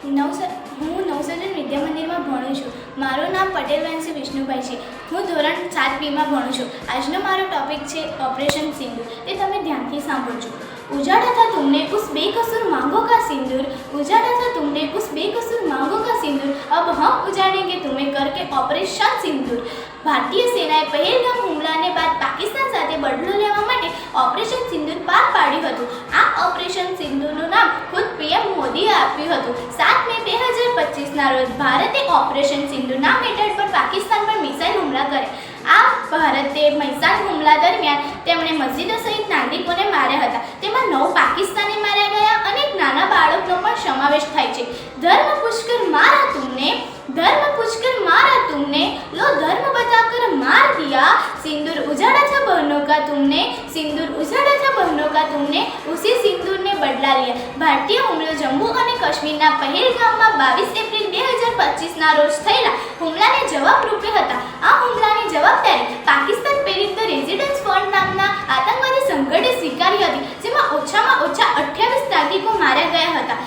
હું નવસર્જન વિદ્યા મંદિરમાં ભણું છું. મારું નામ પટેલ વંશી વિષ્ણુભાઈ છે. હું ધોરણ 7બીમાં ભણું છું. આજનો મારો ટોપિક છે ઓપરેશન સિંદૂર. તે તમે ધ્યાનથી સાંભળજો. उजाड़ा था तुमने उस बेकसूर मांगों का सिंदूर, उजाड़ा था तुमने उस बेकसूर मांगों का सिंदूर, अब हम उजाड़ेंगे तुम्हें करके ऑपरेशन सिंदूर. ભારતીય સેનાએ પહેલગામ હુમલાને બાદ પાકિસ્તાન સાથે બદલો લેવા માટે ઓપરેશન સિંદૂર પાર પાડ્યું હતું. આ ઓપરેશન સિંદૂરનું નામ ખુદ પીએમ મોદીએ આપ્યું હતું. 7 મે 2025ના રોજ ભારતે ઓપરેશન સિંદૂર નામ હેઠળ પર પાકિસ્તાન પર મિસાઇલ હુમલા કર્યા. આ ભારતે મિસાઇલ હુમલા દરમિયાન તેમણે મસ્જિદો સહિત નાગરિકોને માર્યા હતા. તેમાં 9 પાકિસ્તાની માર્યા ગયા અને એક નાના બાળકનો પણ સમાવેશ થાય છે. ધર્મ પૂછકર મારા તુમને, धर्म पूछकर मारा तुमने, लो धर्म बताकर मार दिया. सिंदूर उजाड़ा था बहनों का तुमने, सिंदूर उजाड़ा था बहनों का तुमने, उसी सिंदूर ने बदला लिया. ભારતીય હુમલો જમ્મુ અને કાશ્મીરના પહેલગામમાં 22 એપ્રિલ 2025ના રોજ થયેલા હુમલાને જવાબ રૂપે હતા. આ હુમલાની જવાબદારી પાકિસ્તાન પ્રેરિત ધ રેઝિડન્સ ફ્રન્ટ નામના આતંકવાદી સંગઠને સ્વીકારી હતી, જેમાં ઓછામાં ઓછા 28 નાગરિકો માર્યા ગયા હતા.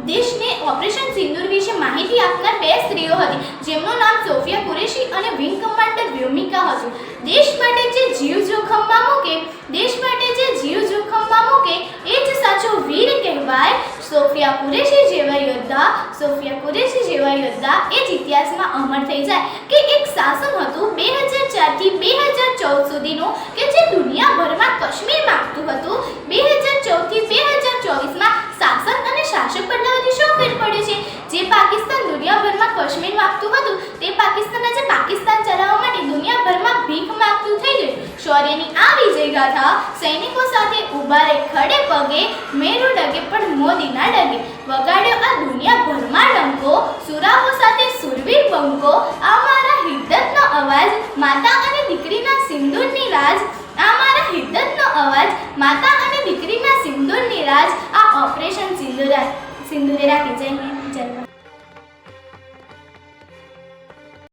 દેશને ઓપરેશન સિંદૂર વિશે માહિતી આપનાર 2 સ્ત્રીઓ હતી, જેમનું નામ સોફિયા કુરેશી અને વિંગ કમાન્ડર વ્યોમિકા હતું. દેશ માટે જે જીવ જોખમમાં મૂકે, દેશ માટે જે જીવ જોખમમાં મૂકે એ જ સાચો વીર કહેવાય. સોફિયા કુરેશી જેવા યોદ્ધા, સોફિયા કુરેશી જેવા યોદ્ધા એ જ ઇતિહાસમાં અમર થઈ જાય કે એક શાસન હતું 2004 થી 2014 સુધીનું કે જે દુનિયાભરમાં કાશ્મીર માંગતું હતું. 2014 થી 2024માં શાસન અને શાસક બદલાવાથી શું ફેર પડ્યો છે? જે પાકિસ્તાન દુનિયાભરમાં કાશ્મીર માંગતું હતું તે પાકિસ્તાન આજે પાકિસ્તાન ચલાવવા માટે દુનિયાભરમાં ભીખ માંગતું થઈ ગયું. શૌર્યની આ વિજય ગાથા સૈનિકો સાથે ઊભા રહે ખડે પગે, મેરુ ડગે પણ મોદી ના ડગે. વગાડ્યો આ દુનિયાભરમાં ડંકો, સુરાવો સાથે સુરવીર બંકો. આ મારા હિદ્દતનો અવાજ, માતા અને દીકરીના સિંદૂરની રાજ. આ મારા હિદ્દતનો અવાજ, માતા અને દીકરીના સિંદૂરની રાજ. આ ઓપરેશન સિંદૂરે રાખી. જય હિન્દ, જય ભારત.